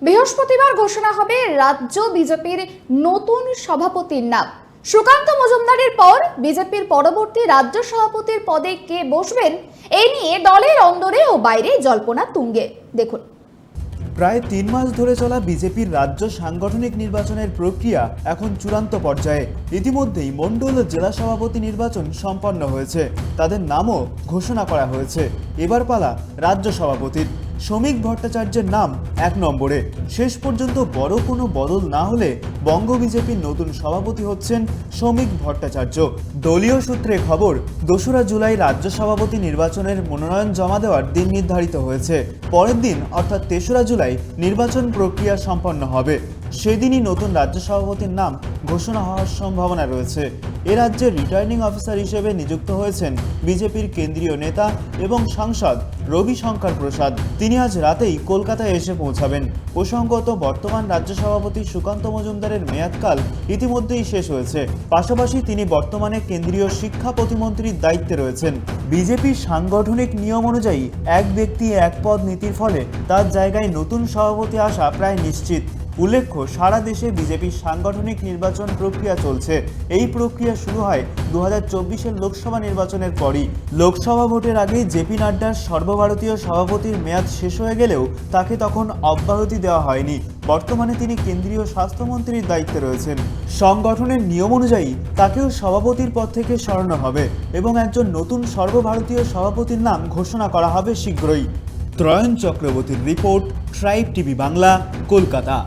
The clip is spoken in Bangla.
বৃহস্পতিবার ঘোষণা হবে রাজ্য বিজেপির নতুন সভাপতির নাম। সুকান্ত মজুমদারের পর বিজেপির পরবর্তী রাজ্য সভাপতির পদে কে বসবেন এই নিয়ে দলের অন্দরে ও বাইরে জল্পনা তুঙ্গে। দেখুন, প্রায় ৩ মাস ধরে চলা বিজেপির রাজ্য সাংগঠনিক নির্বাচনের প্রক্রিয়া এখন চূড়ান্ত পর্যায়ে। ইতিমধ্যেই মণ্ডল জেলা সভাপতি নির্বাচন সম্পন্ন হয়েছে, তাদের নামও ঘোষণা করা হয়েছে। এবার পালা রাজ্য সভাপতির। শ্রমিক ভট্টাচার্যের নাম ১ নম্বরে। শেষ পর্যন্ত বড় কোনো বদল না হলে বঙ্গ বিজেপির নতুন সভাপতি হচ্ছেন শ্রমিক ভট্টাচার্য। দলীয় সূত্রে খবর, ২রা জুলাই রাজ্য সভাপতি নির্বাচনের মনোনয়ন জমা দেওয়ার দিন নির্ধারিত হয়েছে। পরের দিন অর্থাৎ ৩রা জুলাই নির্বাচন প্রক্রিয়া সম্পন্ন হবে। সেদিনই নতুন রাজ্য সভাপতির নাম ঘোষণা হওয়ার সম্ভাবনা রয়েছে। এ রাজ্যের রিটার্নিং অফিসার হিসেবে নিযুক্ত হয়েছেন বিজেপির কেন্দ্রীয় নেতা এবং সাংসদ রবিশঙ্কর প্রসাদ। তিনি আজ রাতেই কলকাতায় এসে পৌঁছাবেন। প্রসঙ্গত, বর্তমান রাজ্য সভাপতি সুকান্ত মজুমদারের মেয়াদকাল ইতিমধ্যেই শেষ হয়েছে। পাশাপাশি তিনি বর্তমানে কেন্দ্রীয় শিক্ষা প্রতিমন্ত্রীর দায়িত্বে রয়েছেন। বিজেপির সাংগঠনিক নিয়ম অনুযায়ী এক ব্যক্তি এক পদ নীতির ফলে তার জায়গায় নতুন সভাপতি আসা প্রায় নিশ্চিত। উল্লেখ্য, সারা দেশে বিজেপির সাংগঠনিক নির্বাচন প্রক্রিয়া চলছে। এই প্রক্রিয়া শুরু হয় 2024-এর লোকসভা নির্বাচনের পরই। লোকসভা ভোটের আগে জেপি নাড্ডার সর্বভারতীয় সভাপতির মেয়াদ শেষ হয়ে গেলেও তাকে তখন অব্যাহতি দেওয়া হয়নি। বর্তমানে তিনি কেন্দ্রীয় স্বাস্থ্যমন্ত্রীর দায়িত্বে রয়েছেন। সংগঠনের নিয়ম অনুযায়ী তাকেও সভাপতির পদ থেকে সরানো হবে এবং একজন নতুন সর্বভারতীয় সভাপতির নাম ঘোষণা করা হবে শীঘ্রই। ত্রয়ন চক্রবর্তীর report, tribe TV Bangla, Kolkata.